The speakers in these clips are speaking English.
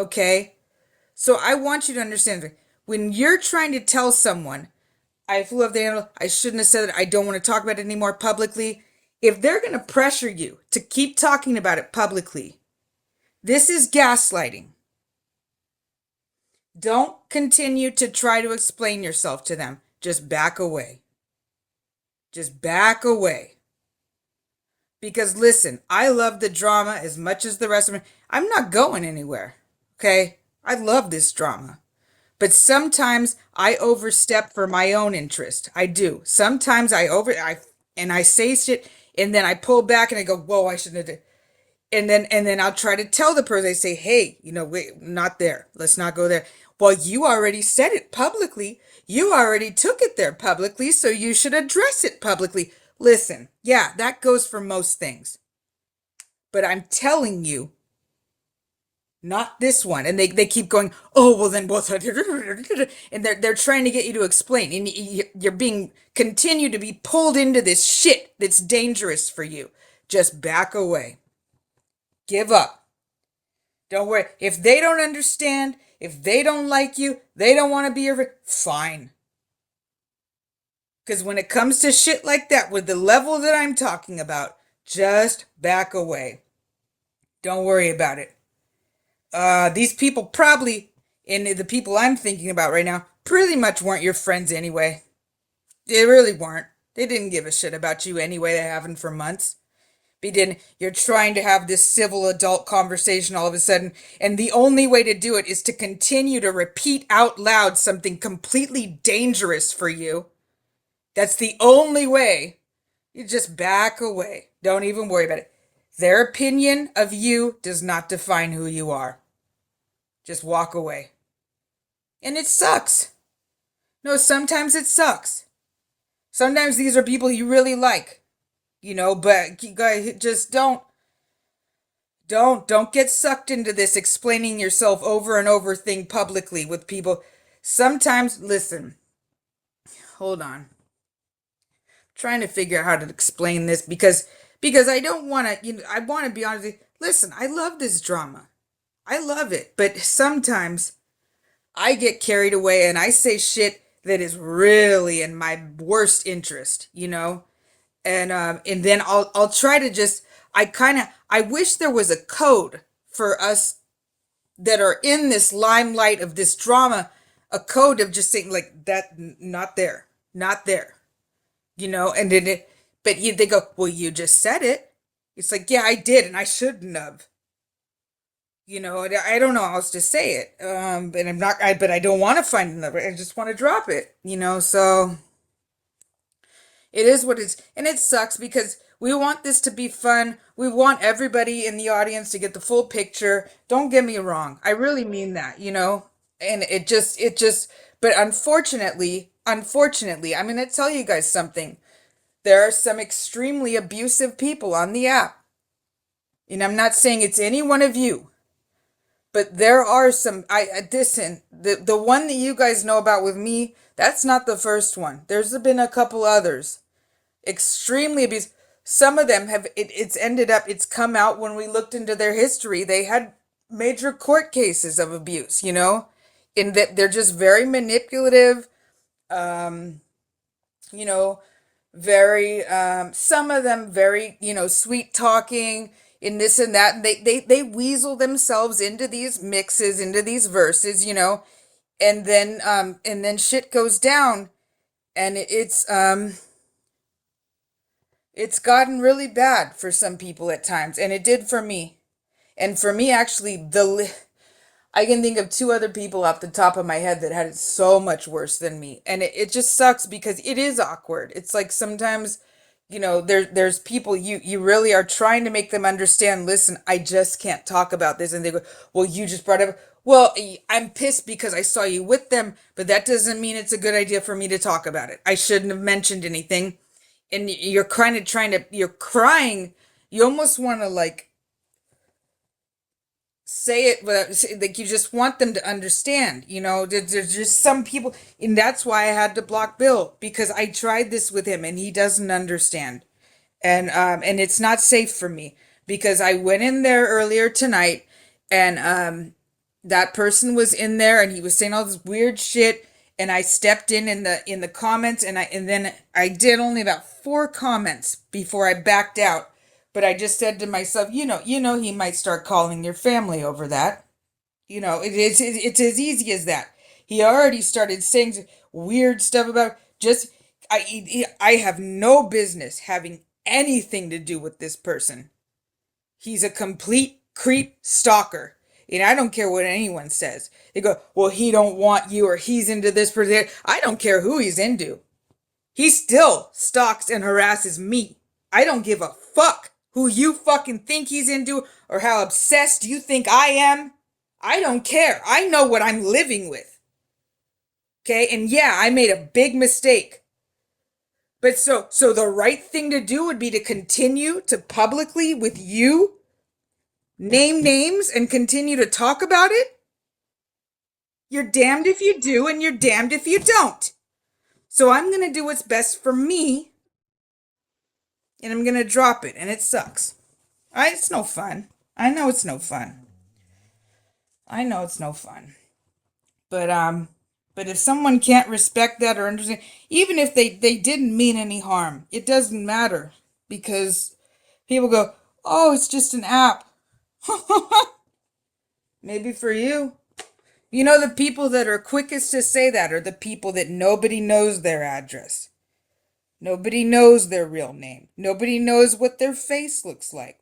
Okay? So I want you to understand that when you're trying to tell someone, I flew off the handle, I shouldn't have said it, I don't want to talk about it anymore publicly. If they're going to pressure you to keep talking about it publicly, this is gaslighting. Don't continue to try to explain yourself to them. Just back away. Just back away. Because listen, I love the drama as much as the rest of me. I'm not going anywhere. Okay? I love this drama. But sometimes I overstep for my own interest. I do. Sometimes I say shit and then I pull back and I go, "Whoa, I shouldn't have." And then I'll try to tell the person. I say, "Hey, wait, not there. Let's not go there." Well, you already said it publicly. You already took it there publicly, so you should address it publicly. Listen, yeah, that goes for most things. But I'm telling you, not this one. And they keep going, "Oh, well then both," and they're trying to get you to explain. And you're being continue to be pulled into this shit that's dangerous for you. Just back away. Give up. Don't worry. If they don't understand, if they don't like you, they don't want to be your friend, fine. Because when it comes to shit like that, with the level that I'm talking about, just back away. Don't worry about it. These people probably, and the people I'm thinking about right now, pretty much weren't your friends anyway. They really weren't. They didn't give a shit about you anyway. They haven't for months. But then you're trying to have this civil adult conversation all of a sudden, and the only way to do it is to continue to repeat out loud something completely dangerous for you. That's the only way. You just back away. Don't even worry about it. Their opinion of you does not define who you are. Just walk away. And it sucks. No, sometimes it sucks. Sometimes these are people you really like, but you guys just don't get sucked into this explaining yourself over and over thing publicly with people. Sometimes, listen, hold on. I'm trying to figure out how to explain this because I don't want to, I want to be honest with you. Listen, I love this drama. I love it, but sometimes I get carried away and I say shit that is really in my worst interest. And then I'll try to just I wish there was a code for us that are in this limelight of this drama, a code of just saying like that, not there, not there, and then they go, "Well, you just said it." It's like, yeah, I did, and I shouldn't have. I don't know how else to say it. And but I don't want to find another. I just want to drop it. So it is what it's, and it sucks because we want this to be fun. We want everybody in the audience to get the full picture. Don't get me wrong. I really mean that. And but unfortunately, I'm going to tell you guys something. There are some extremely abusive people on the app. And I'm not saying it's any one of you. But there are some. Listen. The one that you guys know about with me, that's not the first one. There's been a couple others, extremely abusive. Some of them have. It's ended up. It's come out when we looked into their history. They had major court cases of abuse. In that they're just very manipulative. Um, you know, very. Some of them very. Sweet talking in this and that, and they weasel themselves into these mixes, into these verses, and then shit goes down, and it's gotten really bad for some people at times, and it did for me. And for me, actually, I can think of two other people off the top of my head that had it so much worse than me. And it just sucks because it is awkward. It's like sometimes, there's people you really are trying to make them understand, listen, I just can't talk about this. And they go, well, you just brought up, well, I'm pissed because I saw you with them, but that doesn't mean it's a good idea for me to talk about it. I shouldn't have mentioned anything. And you're kind of you're crying. You almost want to like say it like you just want them to understand. There's just some people, and that's why I had to block Bill, because I tried this with him and he doesn't understand. And it's not safe for me because I went in there earlier tonight, and that person was in there and he was saying all this weird shit, and I stepped in the comments, and then I did only about 4 comments before I backed out. But I just said to myself, he might start calling your family over that. It's as easy as that. He already started saying weird stuff about just I have no business having anything to do with this person. He's a complete creep stalker. And I don't care what anyone says. They go, well, he don't want you, or he's into this person. I don't care who he's into. He still stalks and harasses me. I don't give a fuck who you fucking think he's into or how obsessed you think I am. I don't care. I know what I'm living with. Okay? And yeah, I made a big mistake. But so the right thing to do would be to continue to publicly with you name names and continue to talk about it. You're damned if you do and you're damned if you don't. So I'm going to do what's best for me, and I'm going to drop it, and it sucks. All right, it's no fun. I know it's no fun. I know it's no fun. But if someone can't respect that or understand, even if they didn't mean any harm, it doesn't matter, because people go, "Oh, it's just an app." Maybe for you. The people that are quickest to say that are the people that nobody knows their address. Nobody knows their real name. Nobody knows what their face looks like.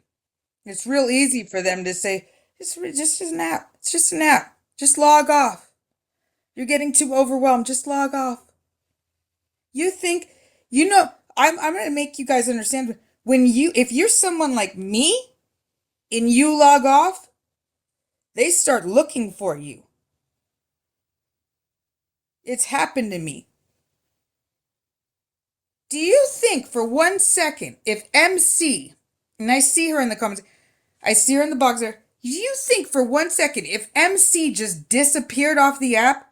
It's real easy for them to say, it's just an app. It's just an app. Just log off. You're getting too overwhelmed. Just log off. You think, I'm going to make you guys understand. If you're someone like me and you log off, they start looking for you. It's happened to me. Do you think for 1 second, if MC, and I see her in the comments, I see her in the box there, do you think for 1 second, if MC just disappeared off the app,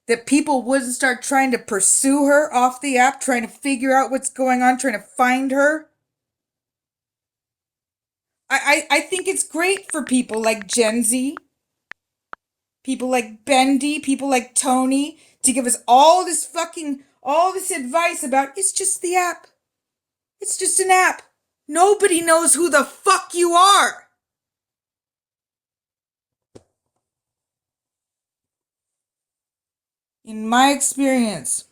that people wouldn't start trying to pursue her off the app, trying to figure out what's going on, trying to find her? I think it's great for people like Gen Z, people like Bendy, people like Tony, to give us all this advice about it's just the app. It's just an app. Nobody knows who the fuck you are. In my experience,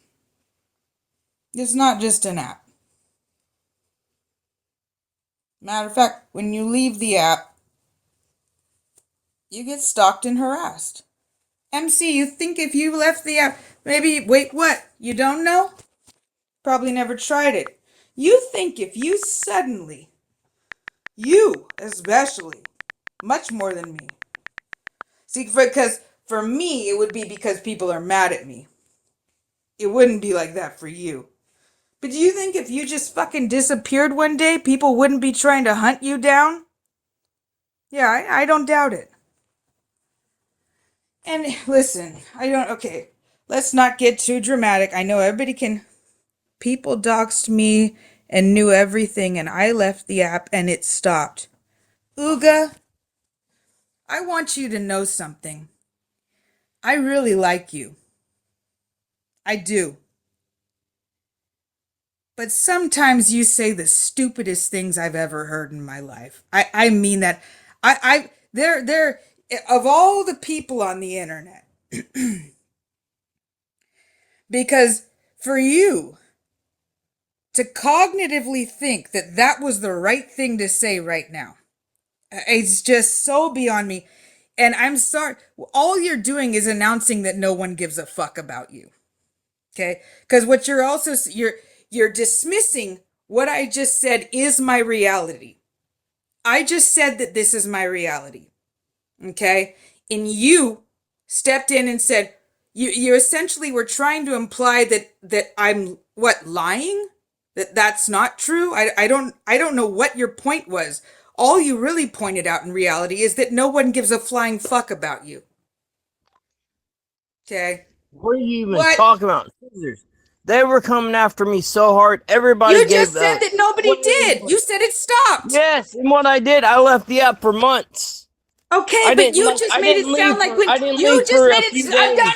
it's not just an app. Matter of fact, when you leave the app, you get stalked and harassed. MC, you think if you left the app, wait, what? You don't know? Probably never tried it. You think if you suddenly, you especially, much more than me. See, because for me, it would be because people are mad at me. It wouldn't be like that for you. But do you think if you just fucking disappeared one day, people wouldn't be trying to hunt you down? Yeah, I don't doubt it. And listen, okay, let's not get too dramatic. I know everybody can. People doxed me and knew everything, and I left the app and it stopped. Uga, I want you to know something. I really like you. I do. But sometimes you say the stupidest things I've ever heard in my life. I mean that. They're of all the people on the internet. Because for you to cognitively think that that was the right thing to say right now, it's just so beyond me. And I'm sorry, all you're doing is announcing that no one gives a fuck about you. Okay? Because what you're dismissing what I just said is my reality. I just said that this is my reality. Okay? And you stepped in and said, you essentially were trying to imply that I'm lying? That's not true? I don't know what your point was. All you really pointed out in reality is that no one gives a flying fuck about you. Okay? What are you even talking about? Scissors. They were coming after me so hard. Everybody You gave just said that nobody did. You said it stopped. Yes, and what I did, I left the app for months. Okay, I but didn't you like. just I made it didn't sound leave like for. when I didn't you leave just for made a it. few days.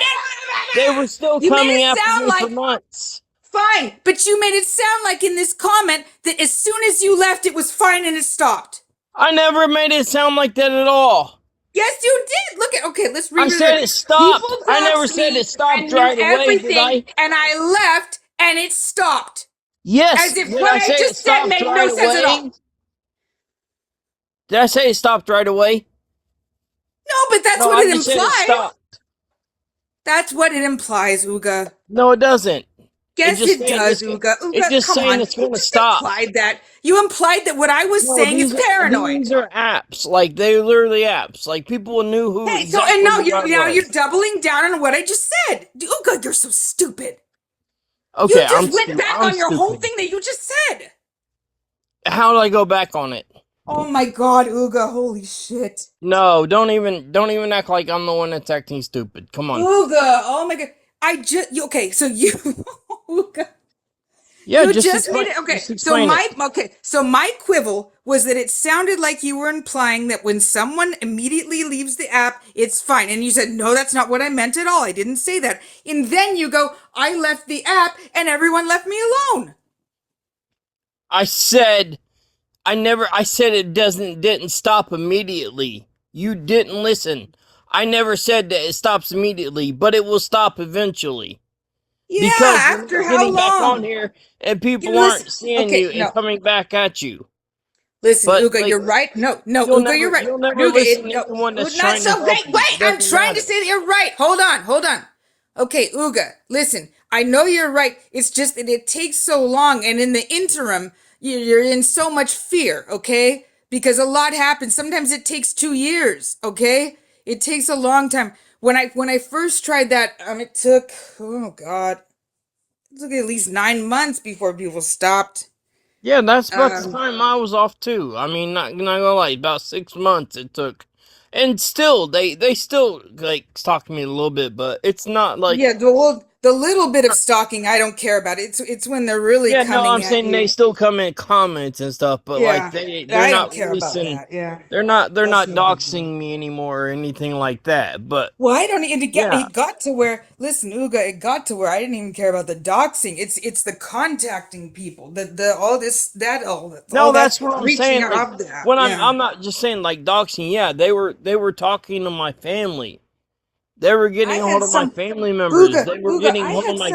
They were still You made coming it after sound me for like months. fine, but you made it sound like in this comment that as soon as you left, it was fine and it stopped. I never made it sound like that at all. Yes, you did. Look at okay. Let's I read said it. it People stopped. I never doxed said me it stopped and knew right away, did everything, I? and I left and it stopped. Yes. As if Did what I I say it just said stopped made no right sense at away? all. Did I say it stopped right away? No, but that's No, what I it just said it implies. stopped. That's what it implies, Uga. No, it doesn't. It Yes, just it saying does, it's. Uga. It's Uga, just come saying on. it's You going to just stop. implied that. You implied that what I was No, saying is paranoid. these are apps. Like they literally apps. Like people knew who Hey, so and exactly now who I you're was. doubling down on what I just said. Uga, you're so stupid. Okay, You just went back I'm on your whole stupid. thing that you just said. How do I go back on it? Oh my god, Uga, holy shit. No, don't even act like I'm the one that's acting stupid. Come on. Uga, oh my god. Okay, so you Uga, Yeah, you just made it just explain it. so my quibble was that it sounded like you were implying that when someone immediately leaves the app, it's fine. And you said, no, that's not what I meant at all. I didn't say that. And then you go, I left the app and everyone left me alone. I said I said it didn't stop immediately. You didn't listen. I never said that it stops immediately, but it will stop eventually. Yeah, Because you're after not how getting back on long? here and You people listen. aren't seeing Okay, you and no. coming back at you. Listen, But Uga, like you're right. No, no, Uga, you're right. you'll never Uga, listen to no, anyone that's not trying to so. help Wait, you. wait. It I'm doesn't trying to matter. say that you're right. Hold on, hold on. Okay, Uga, listen. I know you're right. It's just that it takes so long, and in the interim, you're in so much fear. Okay, because a lot happens. Sometimes it takes 2 years. Okay, it takes a long time. When I first tried that, it took oh god, it took at least 9 months before people stopped. Yeah, that's about the Um, time I was off too. I mean, not gonna lie, about 6 months it took, and still they still like stalk me a little bit, but it's not like. Yeah, the little bit of stalking I don't care about. It's when they're really Yeah, no, I'm coming at saying they you. still come in comments and stuff, but like Yeah, they're I don't not care about listen. that. Yeah, They're that's not no big deal. doxing me anymore or anything like that. But Well, I don't even yeah, it got to where listen, Uga, it got to where I didn't even care about the doxing. It's the contacting people, the all this that all no, that that's what I'm reaching saying. out Like of that. when Yeah. I'm not just saying like doxing. Yeah, they were talking to my family. They were I getting a hold had of my some family members. They were Uga, getting a hold of my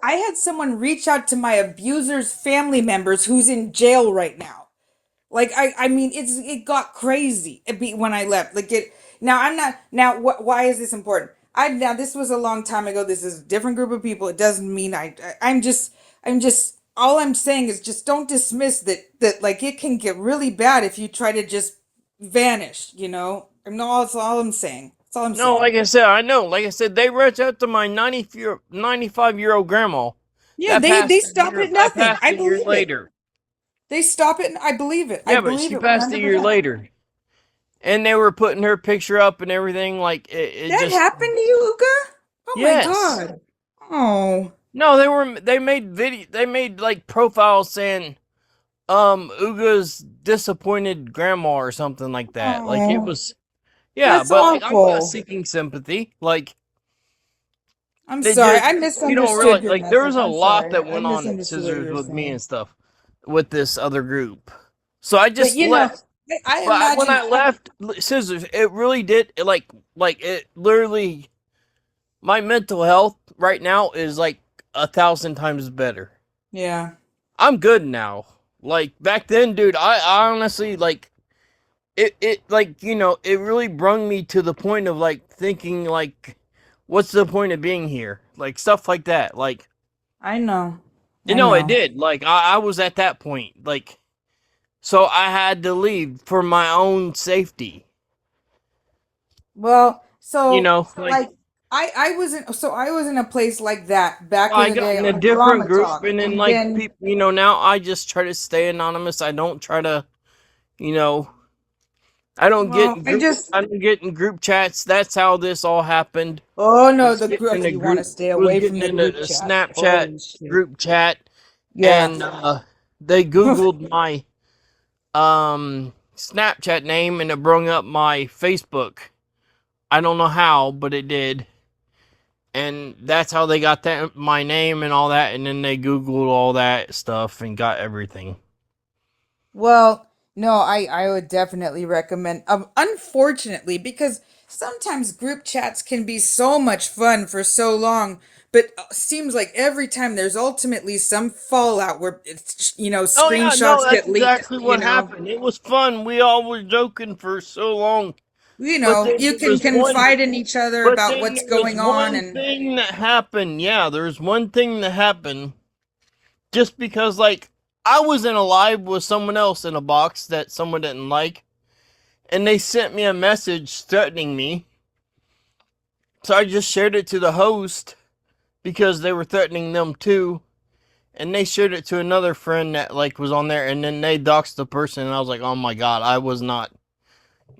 I had someone reach out to my abuser's family members who's in jail right now. Like I mean, it got crazy when I left. Like it now, I'm not now. Why is this important? I now this was a long time ago. This is a different group of people. It doesn't mean I'm just all I'm saying is just don't dismiss that like it can get really bad if you try to just vanish. You know, I'm not. That's all I'm saying. That's all I'm No, saying. like I said, I know. Like I said, they reached out to my 95-year-old grandma. Yeah, That they passed a stop year. at That nothing. passed I a year believe it. later. They stop it. And I believe it. I Yeah, but believe she it passed a year 100%. later. And they were putting her picture up and everything. Like it That just happened to you, Uga? Oh my yes. God. Oh. No, they made video. They made like profiles saying Uga's disappointed grandma or something like that. Like it Oh. was yeah, That's but like I'm not awful. seeking sympathy. Like I'm they sorry. just I you don't really misunderstood your like there message. was a I'm lot sorry. that I went on at misunderstood what you Scissors were with me saying. and stuff with this other group. So I But just you know, left. I But when imagine I left Scissors, it really did like it literally my mental health right now is like 1,000 times better. yeah. I'm good now. Like back then, dude, I honestly like it like, it really brung me to the point of like thinking like what's the point of being here? Like stuff like that. Like I know. you I know it know. did. Like I was at that point. Like so I had to leave for my own safety. Well, You so know, like like I was in a place like that back in I the got day in a on different Drama group Talk. and then And like then people, now I just try to stay anonymous. I don't try to, you know, well, I don't get in group chats. That's how this all happened. oh no, Was the getting group in okay, a you want to group stay was away from getting the in group a chats. Snapchat Holy shit. group chat Yeah. and they googled my Snapchat name and it brought up my Facebook. I don't know how, but it did. And that's how they got that my name and all that, and then they Googled all that stuff and got everything. Well, no, I would definitely recommend. Unfortunately, because sometimes group chats can be so much fun for so long, but seems like every time there's ultimately some fallout where it's, Oh yeah, no, screenshots that's get leaked. exactly what happened. It was fun. We all were joking for so long. But then You there can was one confide in each other but about then what's there was going on, one and thing that happened. Yeah, there's one thing that happened just because like I was in a live with someone else in a box that someone didn't like, and they sent me a message threatening me. So I just shared it to the host because they were threatening them too. And they shared it to another friend that like was on there, and then they doxed the person, and I was like, oh my god, I was not,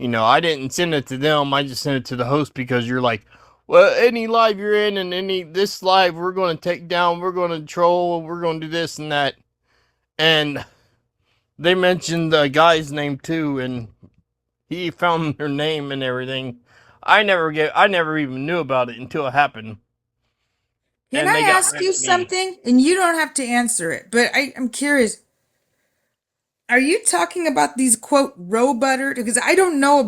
I didn't send it to them. I just sent it to the host because you're like, well, any live you're in and any this live we're going to take down, we're going to troll, we're going to do this and that. And they mentioned the guy's name too, and he found their name and everything. I never even knew about it until it happened, can and I they got ask mad you at me. something? And you don't have to answer it, but I'm curious. Are you talking about these quote row butter? Because I don't know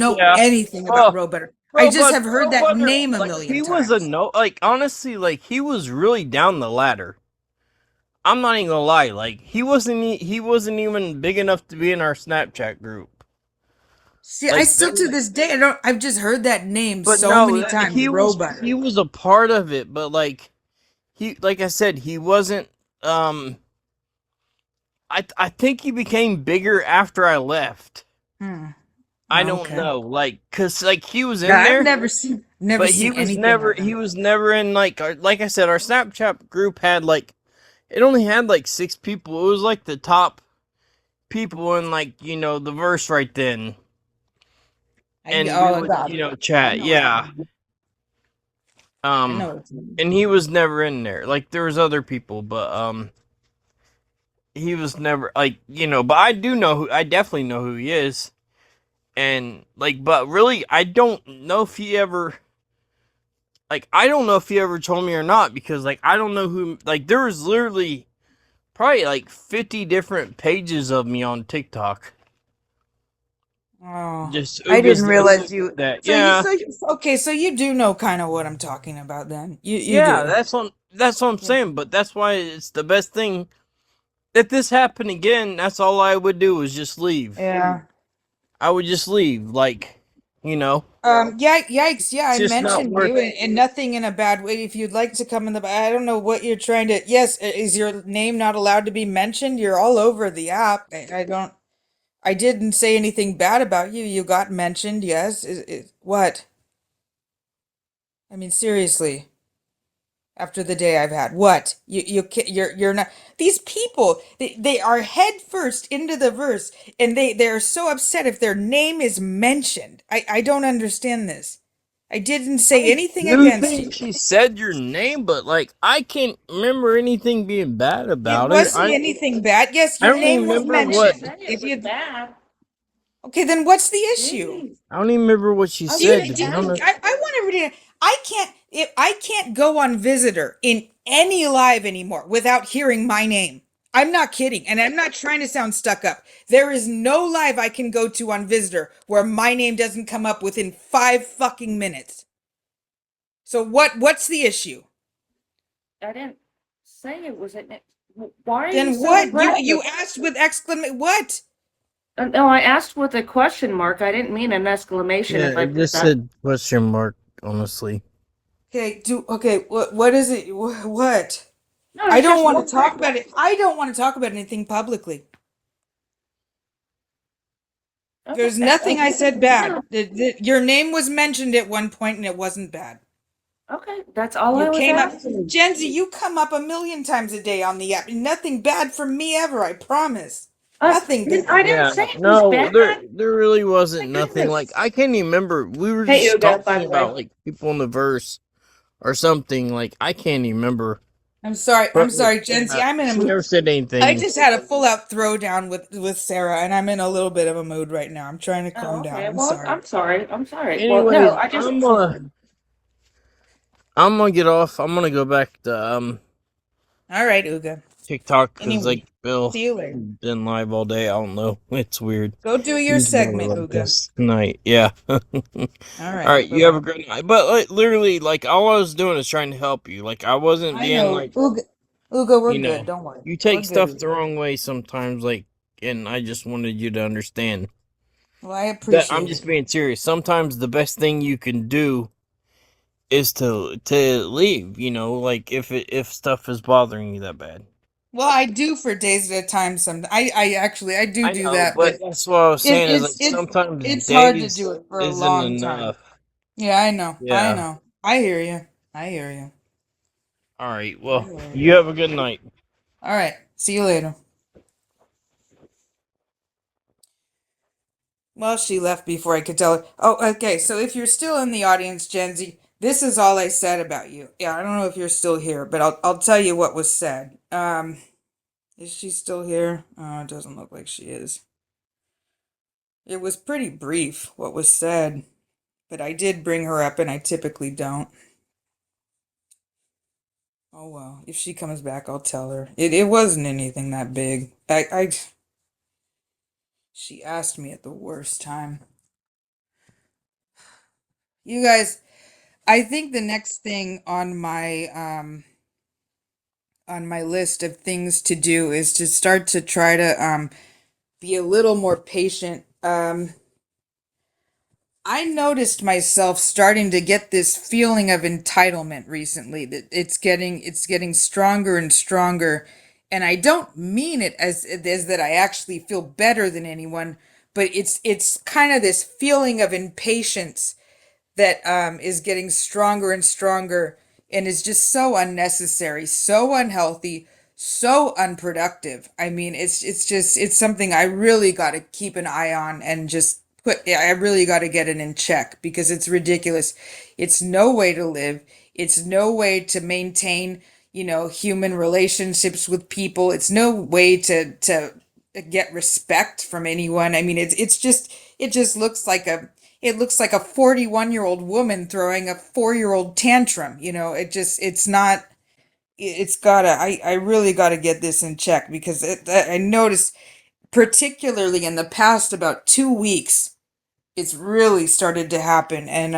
Yeah. anything about Oh, row butter. I just have heard bro, that butter. name a Like million he was a times. no. Like honestly, like he was really down the ladder. I'm not even gonna lie. Like he wasn't even big enough to be in our Snapchat group. See, I Like still to this day I've just heard that name but so no, many times, row he butter. was a part of it. But like I said, he wasn't. Um, I think he became bigger after I left. Hmm. I don't Okay. know, like, cause like he was Yeah, in I've there, never but seen anything of he him. was never in like I said, our Snapchat group had like it only had like 6 people. It was like the top people in like the verse right then, and we Oh would God, I chat. know what you Yeah, mean. I um, know what you mean. and he was never in there. Like there was other people, but he was never But I definitely know who he is, and like, but really, I don't know if he ever. Like I don't know if he ever told me or not because like I don't know who like there was literally probably like 50 different pages of me on TikTok. Oh, Just I didn't Uga's this, realize Uga's you. that. So you, Yeah. so you, okay, so you do know kind of what I'm talking about then. You Yeah, do. that's what I'm Yeah. saying, but that's why it's the best thing. If this happened again, that's all I would do is just leave. Yeah. I would just leave, Yeah, yikes. Yeah, it's I just not mentioned worth you and nothing in a bad way. If you'd like to come in I don't know what you're trying to. Yes, is your name not allowed to be mentioned? You're all over the app. I don't. I didn't say anything bad about you. You got mentioned. Yes. What? I mean, seriously. After the day I've had, what? You're not. These people, they are head first into the verse, and they're so upset if their name is mentioned. I don't understand this. I didn't say I anything do against think you. she said your name, but like I can't remember anything being bad It about it. wasn't anything bad. Yes, I your don't even name was remember I didn't what mentioned. say it If was you bad. Okay, then what's the issue? Jeez. I don't even remember what she I Do you, was said, to do be you, honest. asking. I want everybody to, I can't go on Visitor in any live anymore without hearing my name. I'm not kidding, and I'm not trying to sound stuck up. There is no live I can go to on Visitor where my name doesn't come up within 5 fucking minutes. So what's the issue? I didn't say it was. Why are you Then so what? You aggressive? asked with exclamation what? No, I asked with a question mark. I didn't mean an exclamation. Yeah, If I it did just that. said question mark, honestly. What is it? What? No, I it's don't just want to one talk thing. about it. I don't want to talk about anything publicly. Okay. There's nothing I said bad. No. Your name was mentioned at one point and it wasn't bad. Okay. That's all You I was came up, asking. Genzi, you come up a million times a day on the app. Nothing bad from me ever, I promise. Nothing I bad. didn't Yeah, say it was no, bad. there really wasn't My nothing. Like goodness. I can't even remember. We were Hey, just Uga, by talking the way. about like people in the verse or something. Like I can't even remember. I'm sorry. I'm But sorry, Jency. yeah, I'm in a she mood. never said I anything. just had a full out throwdown with Sarah, and I'm in a little bit of a mood right now. I'm trying to Oh, calm down. okay. I'm Well, sorry. I'm sorry. I'm sorry. Well, no, Anyways, I just I'm gonna get off. I'm gonna go back to All right, Uga. TikTok because Anyway, like Bill see you later. been live all day. I don't know. It's weird. Go do your He's never segment, like Uga. this tonight. Yeah. All All right. right. Bye You have a bye. great night. But like literally, like all I was doing is trying to help you. Like I wasn't I being know, like, Uga. Uga, we're you good. know, Don't worry. you We're take good, stuff the Uga. wrong way sometimes. Like, and I just wanted you to understand Well, I that I'm appreciate it. just being serious. Sometimes the best thing you can do is to leave. You know, like if stuff is bothering you that bad. Well, I do for days at a time. Some, I actually, I do I do know, that, but but that's what I was it, saying is like it's it's sometimes it's hard to days do it for a isn't long time. enough. Yeah, I know. I Yeah. know. I hear you. I hear you. All right. I Well, hear you. you have a good night. All right. See you later. Well, she left before I could tell her. Oh, okay. So if you're still in the audience, Genzi, this is all I said about you. Yeah, I don't know if you're still here, but I'll tell you what was said. Is she still here? Oh, it doesn't look like she is. It was pretty brief what was said, but I did bring her up, and I typically don't. Oh well, if she comes back, I'll tell her. It wasn't anything that big. She asked me at the worst time. You guys, I think the next thing on my list of things to do is to start to try to be a little more patient. I noticed myself starting to get this feeling of entitlement recently, that it's getting stronger and stronger, and I don't mean it as that I actually feel better than anyone, but it's kind of this feeling of impatience that is getting stronger and stronger and is just so unnecessary, so unhealthy, so unproductive. I mean, it's something I really got to keep an eye on and just I really got to get it in check because it's ridiculous. It's no way to live. It's no way to maintain, human relationships with people. It's no way to get respect from anyone. I mean, it just looks like a 41-year-old woman throwing a 4-year-old tantrum. It's not, it's gotta, I really gotta get this in check because I noticed, particularly in the past about 2 weeks, it's really started to happen. And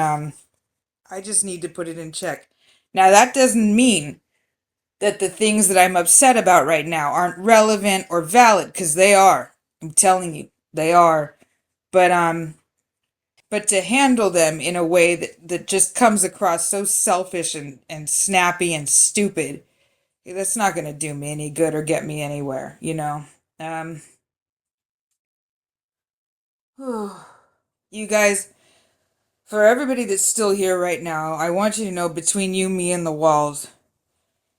I just need to put it in check. Now, that doesn't mean that the things that I'm upset about right now aren't relevant or valid, because they are. I'm telling you, they are. But to handle them in a way that just comes across so selfish and snappy and stupid, that's not going to do me any good or get me anywhere. Um, you guys, for everybody that's still here right now, I want you to know, between you, me, and the walls,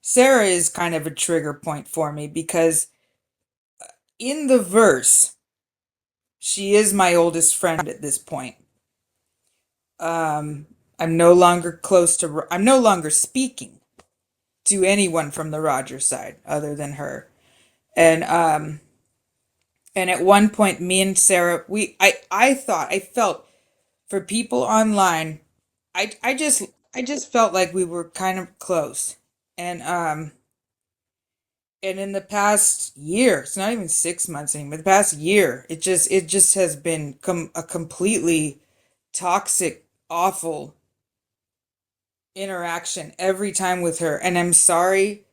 Sarah is kind of a trigger point for me because in the verse, she is my oldest friend at this point. Um, I'm no longer speaking to anyone from the Rogers side other than her. And at one point, me and Sarah, I felt, for people online, I just felt like we were kind of close. And in the past year, it's not even 6 months anymore, the past year, it just has been a completely toxic, awful interaction every time with her. And I'm sorry,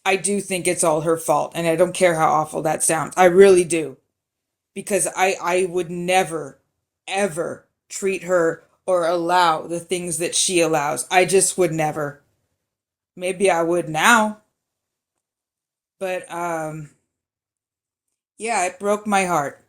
I do think it's all her fault, and I don't care how awful that sounds. I really do, because I would never ever treat her or allow the things that she allows. I just would never. Maybe I would now, but yeah, it broke my heart.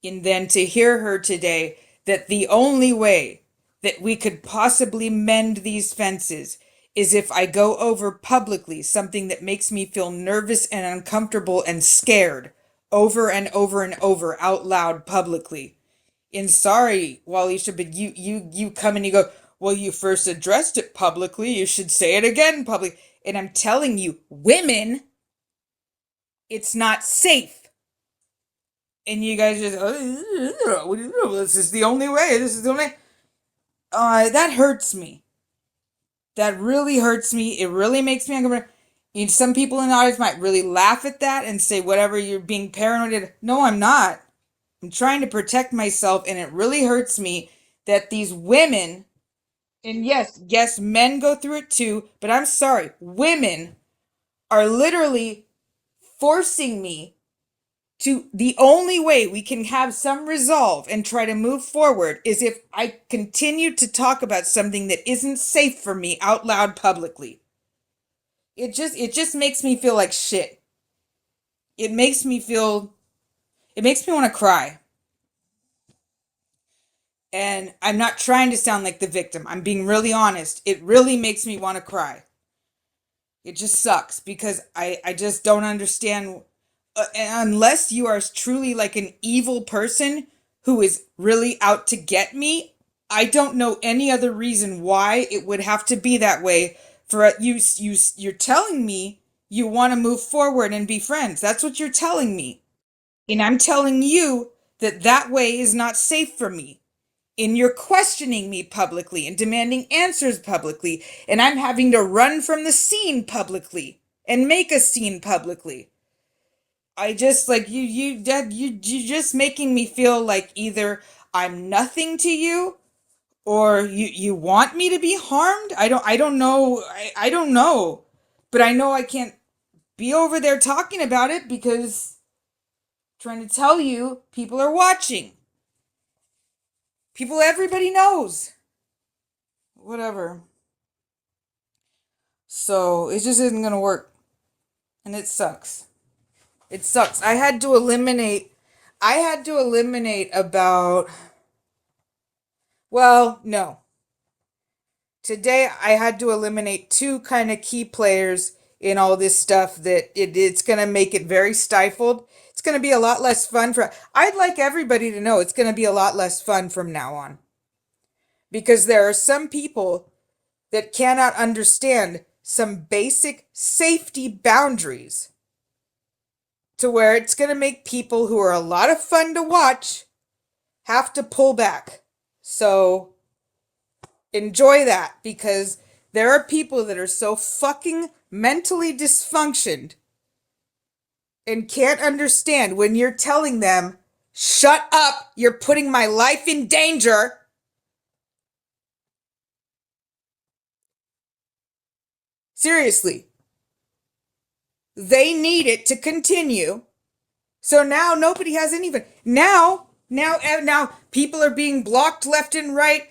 And then to hear her today, that the only way that we could possibly mend these fences is if I go over publicly something that makes me feel nervous and uncomfortable and scared, over and over and over out loud publicly. And sorry, Walisha, but you come and you go, well, you first addressed it publicly, you should say it again publicly. And I'm telling you, women, it's not safe. And you guys just, oh, this is the only way. This is the only. That hurts me. That really hurts me. It really makes me uncomfortable. Some people in the audience might really laugh at that and say, whatever, you're being paranoid. No, I'm not. I'm trying to protect myself, and it really hurts me that these women, and yes, men go through it too, but I'm sorry, women are literally forcing me to, the only way we can have some resolve and try to move forward is if I continue to talk about something that isn't safe for me out loud publicly. It just makes me feel like shit. It makes me want to cry. And I'm not trying to sound like the victim. I'm being really honest. It really makes me want to cry. It just sucks because I just don't understand. Unless you are truly like an evil person who is really out to get me, I don't know any other reason why it would have to be that way. For you're telling me you want to move forward and be friends. That's what you're telling me. And I'm telling you that that way is not safe for me. And you're questioning me publicly and demanding answers publicly, and I'm having to run from the scene publicly and make a scene publicly. I just like you just making me feel like either I'm nothing to you or you want me to be harmed. I don't know. I don't know. But I know I can't be over there talking about it because I'm trying to tell you people are watching. Everybody knows. Whatever. So it just isn't gonna work. And it sucks. It sucks. I had to eliminate about, well, no. Today I had to eliminate two kind of key players in all this stuff that it's gonna make it very stifled. It's gonna be a lot less fun I'd like everybody to know it's gonna be a lot less fun from now on. Because there are some people that cannot understand some basic safety boundaries to where it's going to make people who are a lot of fun to watch have to pull back. So enjoy that, because there are people that are so fucking mentally dysfunctioned and can't understand when you're telling them, shut up, you're putting my life in danger. Seriously. They need it to continue. So now nobody has any. Now people are being blocked left and right.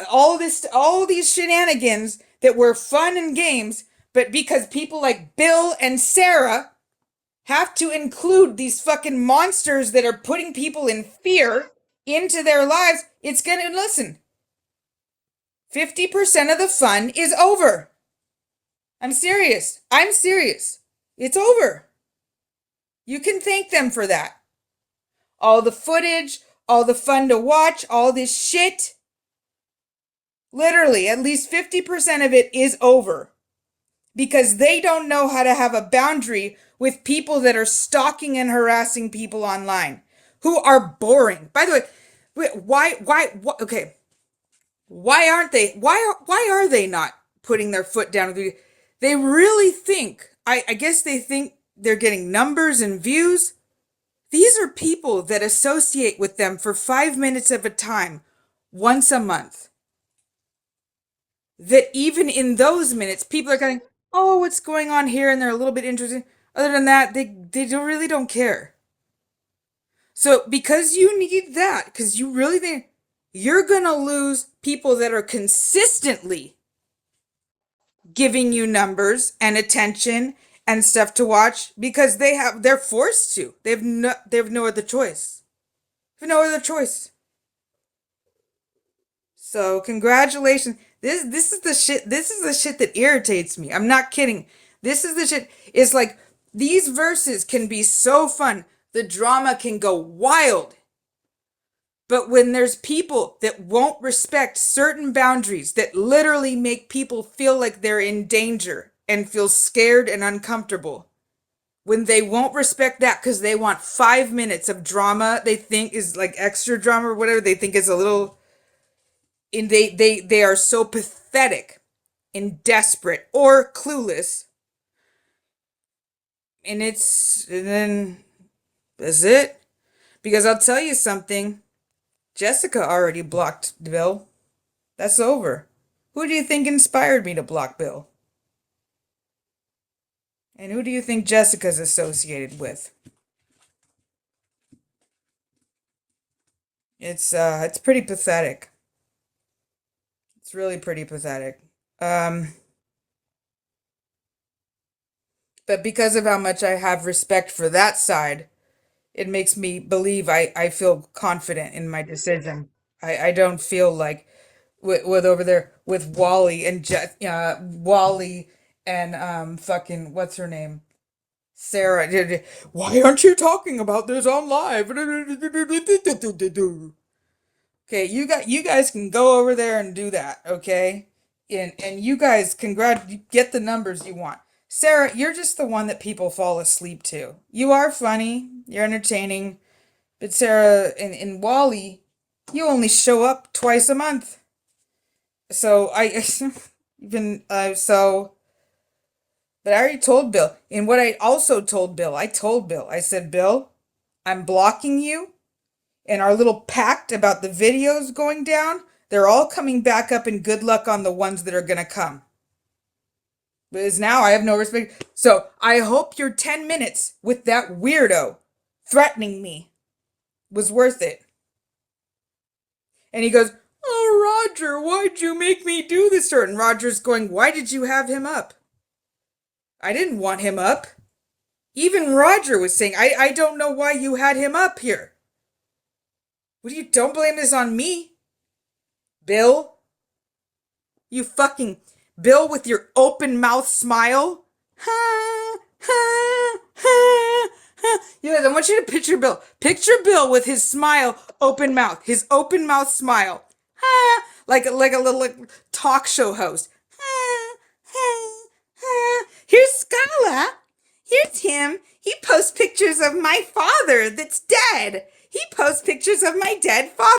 All these shenanigans that were fun and games, but because people like Bill and Sarah have to include these fucking monsters that are putting people in fear into their lives, it's gonna, listen. 50% of the fun is over. I'm serious. It's over. You can thank them for that. All the footage, all the fun to watch, all this shit. Literally, at least 50% of it is over. Because they don't know how to have a boundary with people that are stalking and harassing people online. Who are boring. By the way, okay. Why aren't they, why are they not putting their foot down? They really think, I guess they think they're getting numbers and views. These are people that associate with them for 5 minutes at a time, once a month. That even in those minutes, people are going, oh, what's going on here? And they're a little bit interested. Other than that, they really don't care. So because you need that, because you really think, you're going to lose people that are consistently giving you numbers and attention and stuff to watch, because they're forced to. They have no other choice. They have no other choice. So congratulations. This is the shit. This is the shit that irritates me. I'm not kidding. This is the shit. It's like these verses can be so fun. The drama can go wild. But when there's people that won't respect certain boundaries that literally make people feel like they're in danger, and feel scared and uncomfortable. When they won't respect that because they want 5 minutes of drama they think is like extra drama or whatever they think is a little, and they are so pathetic and desperate or clueless, and then that's it. Because I'll tell you something, Jessica already blocked Bill. That's over. Who do you think inspired me to block Bill? And who do you think Jessica's associated with? It's pretty pathetic. It's really pretty pathetic. Um but because of how much I have respect for that side, it makes me believe I feel confident in my decision. I don't feel like with over there with Wally and Wally and fucking what's her name? Sarah. Why aren't you talking about this on live? Okay, you guys can go over there and do that, okay? And you guys get the numbers you want. Sarah, you're just the one that people fall asleep to. You are funny, you're entertaining, but Sarah and Wally, you only show up twice a month. So I even so but I already told Bill. And what I also told Bill, I said, Bill, I'm blocking you. And our little pact about the videos going down, they're all coming back up, and good luck on the ones that are going to come. Because now I have no respect. So I hope your 10 minutes with that weirdo threatening me was worth it. And he goes, oh, Roger, why'd you make me do this? And Roger's going, why did you have him up? I didn't want him up. Even Roger was saying, I don't know why you had him up here. Don't blame this on me. Bill? You fucking Bill with your open mouth smile? Ha, ha, ha, ha. Yes, I want you to picture Bill. Picture Bill with his smile, open mouth. His open mouth smile. Ha, like a little talk show host. Ha, ha, ha. Here's Scala. Here's him. He posts pictures of my father that's dead. He posts pictures of my dead father.